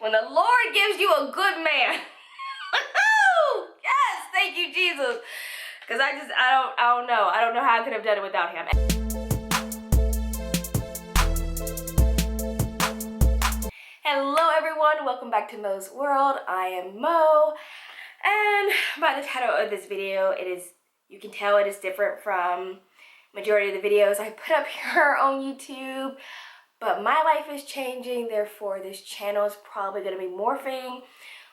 when the Lord gives you a good man. Yes, thank you, Jesus. Because I don't know. I don't know how I could have done it without him. Hello everyone, welcome back to Mo's World. I am Mo, and by the title of this video, you can tell it is different from majority of the videos I put up here on YouTube. But my life is changing, therefore this channel is probably going to be morphing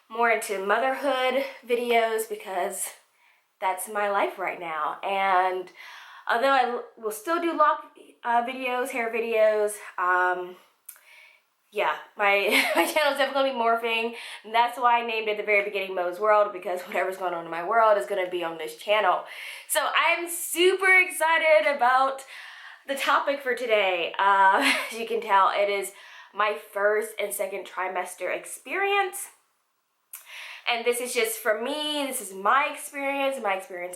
more into motherhood videos because that's my life right now. And although I will still do lock videos, hair videos, yeah, my channel is definitely morphing. And that's why I named it at the very beginning Mo's World, because whatever's going on in my world is going to be on this channel. So I'm super excited about the topic for today. As you can tell, it is my first and second trimester experience. And this is just for me, this is my experience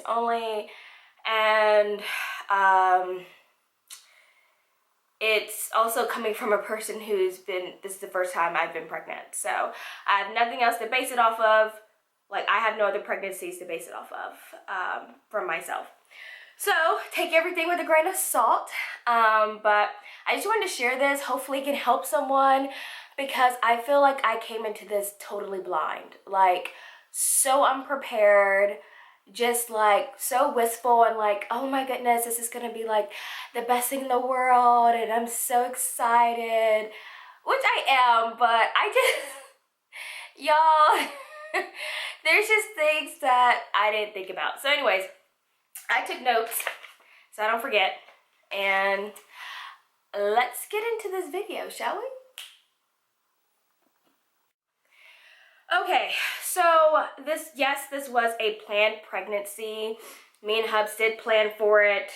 only. And it's also coming from a person who's this is the first time I've been pregnant. So I have nothing else to base it off of. Like, I have no other pregnancies to base it off of from myself. So take everything with a grain of salt. But I just wanted to share this. Hopefully it can help someone, because I feel like I came into this totally blind, like so unprepared, just like so wistful and like, oh my goodness, this is gonna be like the best thing in the world and I'm so excited, which I am, but I just, y'all, there's just things that I didn't think about. So anyways, I took notes so I don't forget, and let's get into this video, shall we? Okay, so this was a planned pregnancy. Me and Hubs did plan for it.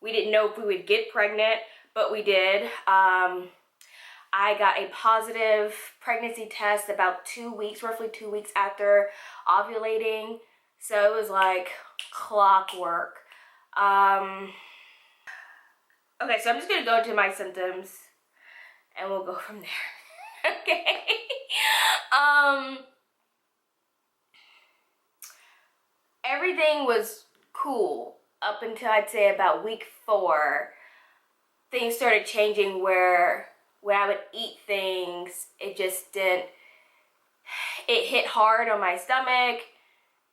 We didn't know if we would get pregnant, but we did. I got a positive pregnancy test about 2 weeks, roughly 2 weeks after ovulating. So it was like clockwork. Okay, so I'm just gonna go into my symptoms and we'll go from there. Okay. Everything was cool up until I'd say about week 4. Things started changing where when I would eat things, it just didn't, it hit hard on my stomach.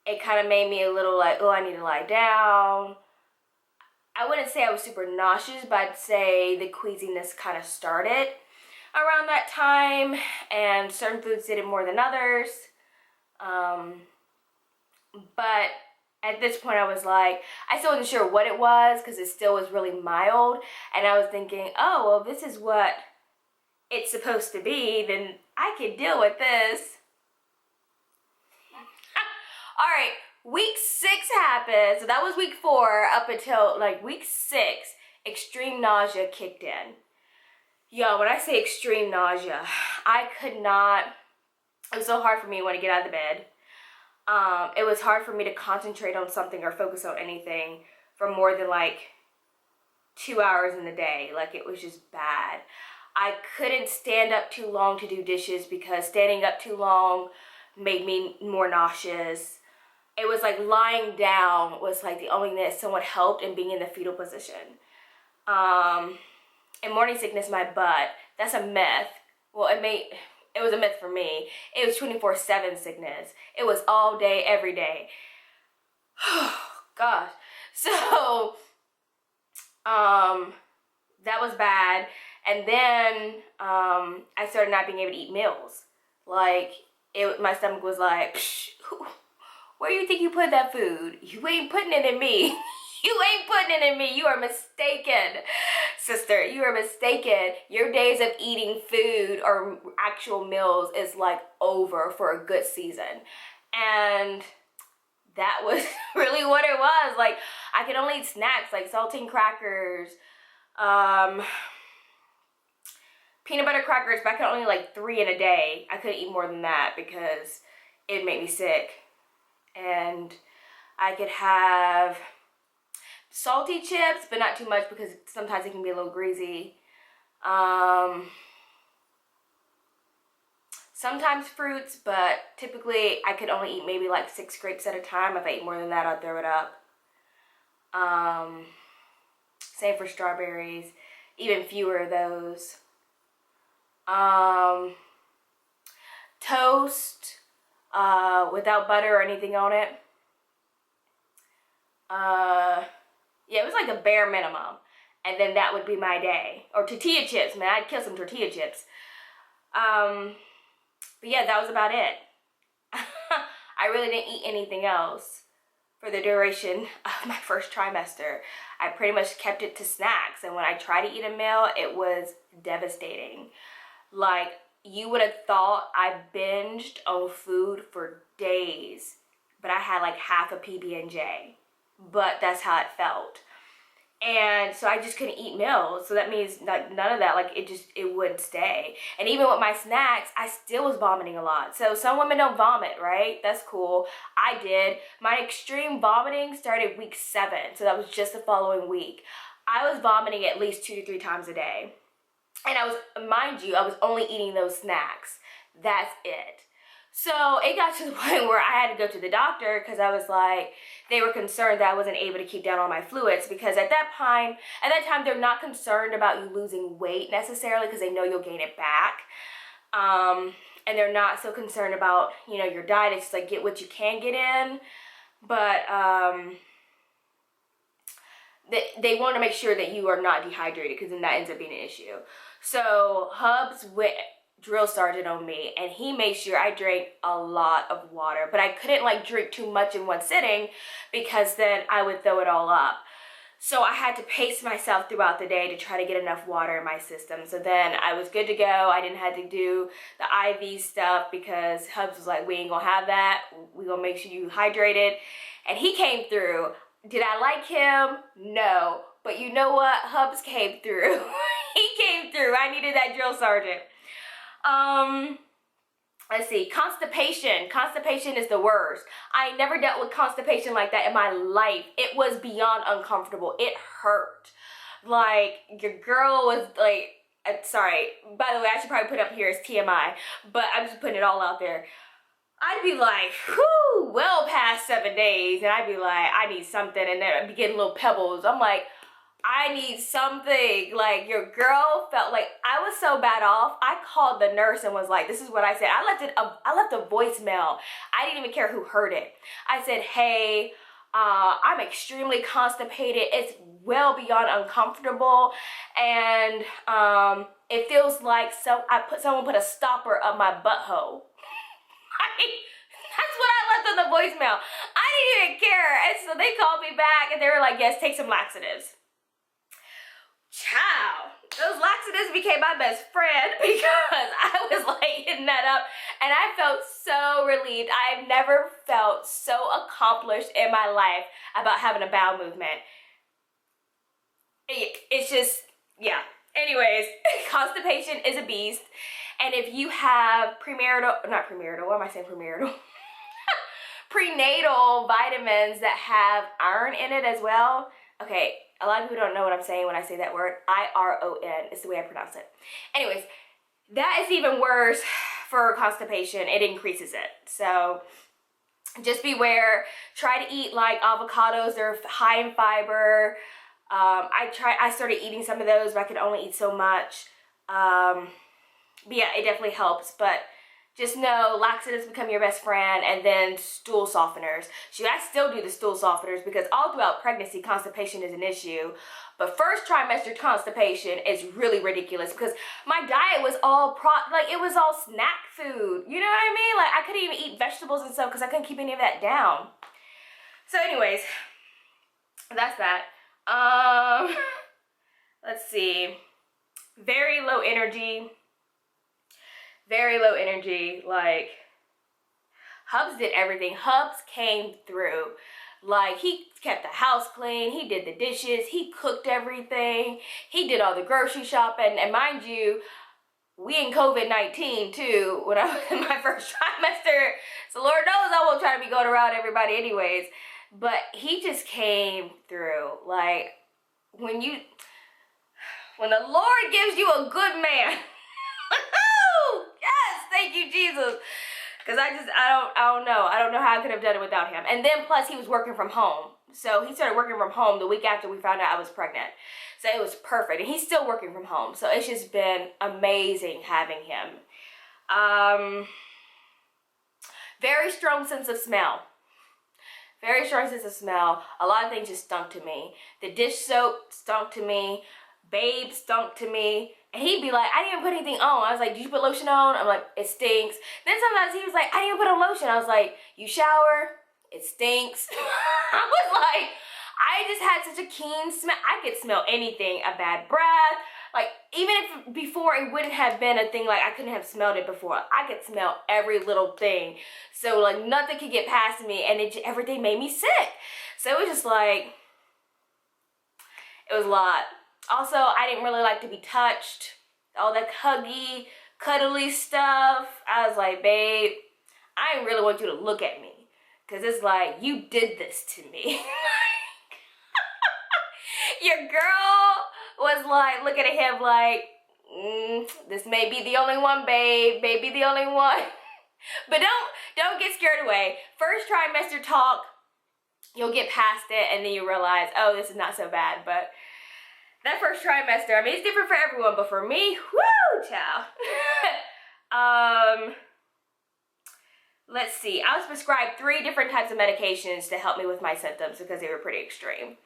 It kind of made me a little like, oh, I need to lie down. I wouldn't say I was super nauseous, but I'd say the queasiness kind of started around that time, and certain foods did it more than others. But at this point I was like, I still wasn't sure what it was because it still was really mild, and I was thinking, oh, well, this is what it's supposed to be, then I could deal with this. All right, week 6 happened, so that was week 4 up until like week 6, extreme nausea kicked in. Yo, when I say extreme nausea, I could not, it was so hard for me to want to get out of the bed. It was hard for me to concentrate on something or focus on anything for more than like 2 hours in the day. Like, it was just bad. I couldn't stand up too long to do dishes because standing up too long made me more nauseous. It was like lying down was like the only thing that somewhat helped in being in the fetal position. And morning sickness, my butt, that's a myth. Well, it was a myth for me. It was 24/7 sickness. It was all day, every day. Gosh. So, that was bad. And then, I started not being able to eat meals. Like, my stomach was like, where do you think you put that food? You ain't putting it in me. You ain't putting it in me. You are mistaken, sister. You are mistaken. Your days of eating food or actual meals is like over for a good season. And that was really what it was. Like, I could only eat snacks like saltine crackers, peanut butter crackers, but I could only like 3 in a day. I couldn't eat more than that because it made me sick. And I could have salty chips, but not too much because sometimes it can be a little greasy. sometimes fruits, but typically I could only eat maybe like 6 grapes at a time. If I eat more than that, I'll throw it up. Same for strawberries, even fewer of those. Toast without butter or anything on it. Yeah, it was like a bare minimum. And then that would be my day. Or tortilla chips, man. I'd kill some tortilla chips. But yeah, that was about it. I really didn't eat anything else for the duration of my first trimester. I pretty much kept it to snacks. And when I tried to eat a meal, it was devastating. Like, you would have thought I binged on food for days. But I had like half a PB&J. But that's how it felt. And so I just couldn't eat meals. So that means like none of that, like it wouldn't stay. And even with my snacks, I still was vomiting a lot. So some women don't vomit, right? That's cool. I did. My extreme vomiting started week 7. So that was just the following week. I was vomiting at least 2 to 3 times a day. And I was, mind you, I was only eating those snacks. That's it. So it got to the point where I had to go to the doctor because I was like, they were concerned that I wasn't able to keep down all my fluids, because at that time they're not concerned about you losing weight necessarily because they know you'll gain it back. And they're not so concerned about, you know, your diet. It's just like get what you can get in. But they want to make sure that you are not dehydrated, because then that ends up being an issue. So Hubs went drill sergeant on me, and he made sure I drank a lot of water, but I couldn't like drink too much in one sitting because then I would throw it all up. So I had to pace myself throughout the day to try to get enough water in my system. So then I was good to go. I didn't have to do the IV stuff because Hubs was like, we ain't gonna have that. We gonna make sure you hydrated. And he came through. Did I like him? No. But you know what? Hubs came through. He came through. I needed that drill sergeant. Let's see, constipation. Constipation is the worst. I never dealt with constipation like that in my life. It was beyond uncomfortable. It hurt. Like, your girl was like, sorry, by the way, I should probably put up here as TMI, but I'm just putting it all out there. I'd be like, whew, well past 7 days, and I'd be like, I need something, and then I'd be getting little pebbles. I'm like, I need something. Like, your girl felt like I was so bad off. I called the nurse and was like, this is what I said. I left a voicemail. I didn't even care who heard it. I said, hey, I'm extremely constipated. It's well beyond uncomfortable, and it feels like someone put a stopper up my butthole. That's what I left on the voicemail. I didn't even care. And so they called me back and they were like, yes, take some laxatives. Ciao. Those laxatives became my best friend because I was like hitting that up, and I felt so relieved. I've never felt so accomplished in my life about having a bowel movement. It's just, yeah. Anyways, constipation is a beast. And if you have prenatal vitamins that have iron in it as well. Okay, a lot of people don't know what I'm saying when I say that word. I-R-O-N is the way I pronounce it. Anyways, that is even worse for constipation. It increases it. So just beware. Try to eat like avocados. They're high in fiber. I started eating some of those, but I could only eat so much. But yeah, it definitely helps. But just know laxatives become your best friend, and then stool softeners. Shoot, I still do the stool softeners because all throughout pregnancy, constipation is an issue. But first trimester constipation is really ridiculous because my diet was all it was all snack food. You know what I mean? Like, I couldn't even eat vegetables and stuff because I couldn't keep any of that down. So anyways, that's that. Let's see. Very low energy. Very low energy. Like, Hubs did everything. Hubs came through. Like, he kept the house clean. He did the dishes. He cooked everything. He did all the grocery shopping. And mind you, we in COVID-19 too, when I was in my first trimester. So Lord knows I won't try to be going around everybody anyways. But he just came through. Like, when the Lord gives you a good man. Yes, thank you, Jesus. Because I don't know. I don't know how I could have done it without him. And then plus he was working from home. So he started working from home the week after we found out I was pregnant. So it was perfect. And he's still working from home. So it's just been amazing having him. Very strong sense of smell. Very strong sense of smell. A lot of things just stunk to me. The dish soap stunk to me. Babe stunk to me. And he'd be like, I didn't even put anything on. I was like, did you put lotion on? I'm like, it stinks. Then sometimes he was like, I didn't even put on lotion. I was like, you shower? It stinks. I was like, I just had such a keen smell. I could smell anything, a bad breath. Like, even if before it wouldn't have been a thing, like I couldn't have smelled it before. I could smell every little thing. So like nothing could get past me, and everything made me sick. So it was just like, it was a lot. Also, I didn't really like to be touched. All that huggy, cuddly stuff. I was like, babe, I didn't really want you to look at me. Because it's like, you did this to me. Your girl was like, looking at him like, this may be the only one, babe. Maybe the only one. But don't get scared away. First trimester talk, you'll get past it, and then you realize, oh, this is not so bad. But that first trimester, I mean, it's different for everyone, but for me, whoo, child. Let's see. I was prescribed 3 different types of medications to help me with my symptoms because they were pretty extreme.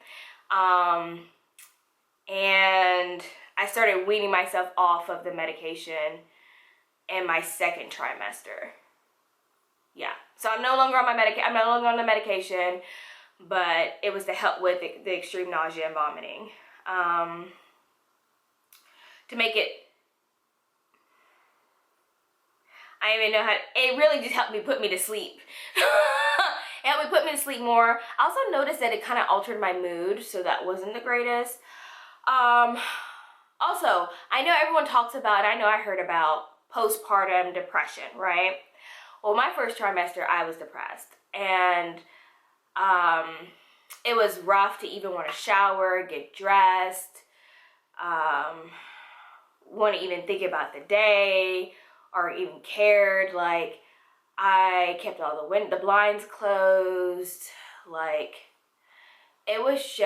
And I started weaning myself off of the medication in my second trimester. Yeah. So I'm no longer on my I'm no longer on the medication, but it was to help with the extreme nausea and vomiting. To make it, I don't even know how, it really just helped me put me to sleep. It helped me put me to sleep more. I also noticed that it kind of altered my mood, so that wasn't the greatest. Also, I know everyone talks about, I know I heard about postpartum depression, right? Well, my first trimester, I was depressed, and it was rough to even want to shower, get dressed, want to even think about the day, or even cared. Like, I kept all the blinds closed. Like, it was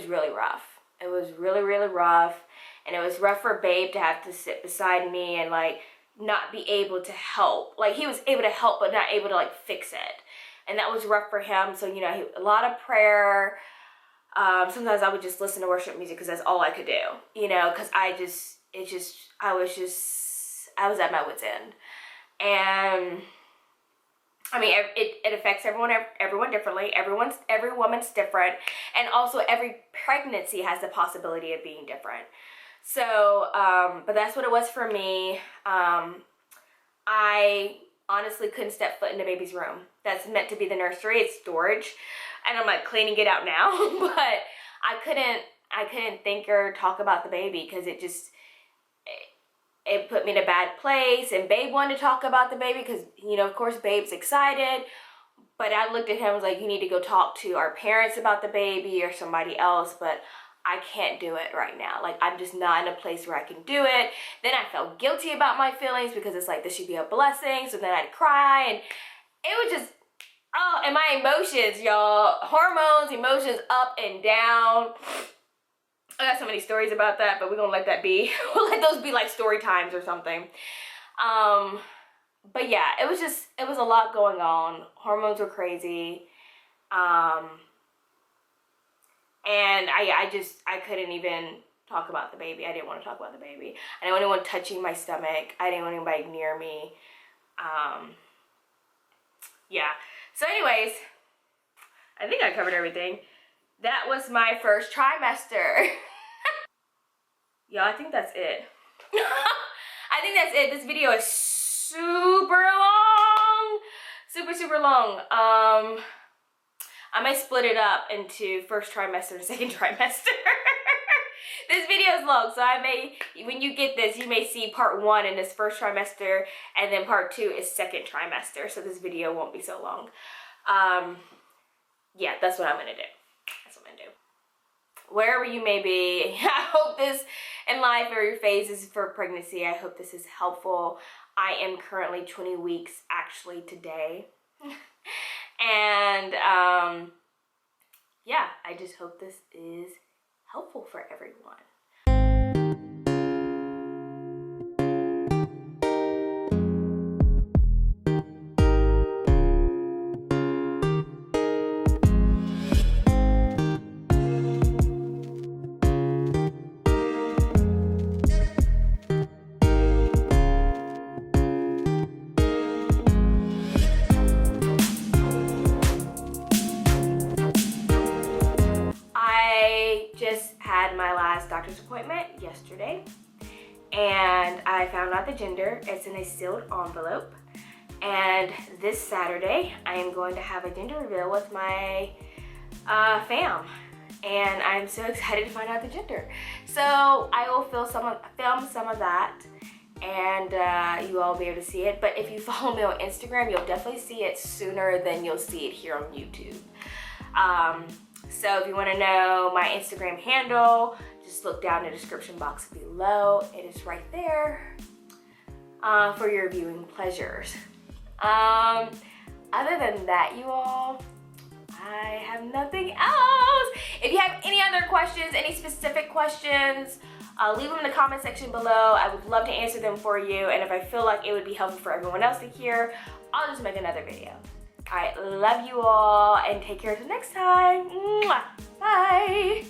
really rough. It was really, really rough, and it was rough for Babe to have to sit beside me and like not be able to help. Like, he was able to help, but not able to like fix it. And that was rough for him. So, you know, a lot of prayer. Sometimes I would just listen to worship music because that's all I could do, you know, because I was at my wit's end. And I mean, it affects everyone differently. Every woman's different. And also every pregnancy has the possibility of being different. So, but that's what it was for me. I honestly couldn't step foot in the baby's room. That's meant to be the nursery. It's storage. And I'm like cleaning it out now. But I couldn't think or talk about the baby because it put me in a bad place. And Babe wanted to talk about the baby because, you know, of course, Babe's excited. But I looked at him and was like, you need to go talk to our parents about the baby or somebody else. But I can't do it right now. Like, I'm just not in a place where I can do it. Then I felt guilty about my feelings because it's like, this should be a blessing. So then I'd cry, and it was just, oh, and my emotions, y'all. Hormones, emotions up and down. I got so many stories about that, but we're gonna let that be. We'll let those be like story times or something. But yeah, it was a lot going on. Hormones were crazy. And I couldn't even talk about the baby. I didn't want to talk about the baby. I didn't want anyone touching my stomach. I didn't want anybody near me. Yeah. So anyways, I think I covered everything. That was my first trimester. Y'all, I think that's it. I think that's it. This video is super long. Super long. I might split it up into first trimester and second trimester. This video is long, so when you get this, you may see part 1 in this first trimester, and then part 2 is second trimester, so this video won't be so long. Yeah, that's what I'm gonna do. That's what I'm gonna do. Wherever you may be, I hope this in life or your phases for pregnancy, I hope this is helpful. I am currently 20 weeks actually today. And yeah, I just hope this is helpful for everyone. Just had my last doctor's appointment yesterday, and I found out the gender. It's in a sealed envelope, and this Saturday I am going to have a gender reveal with my fam, and I'm so excited to find out the gender. So I will film some of that, and you all will be able to see it. But if you follow me on Instagram, you'll definitely see it sooner than you'll see it here on YouTube. So if you want to know my Instagram handle, just look down in the description box below. It is right there for your viewing pleasures. Other than that, you all, I have nothing else. If you have any other questions, any specific questions, leave them in the comment section below. I would love to answer them for you. And if I feel like it would be helpful for everyone else to hear, I'll just make another video. All right, love you all, and take care until next time. Mwah. Bye.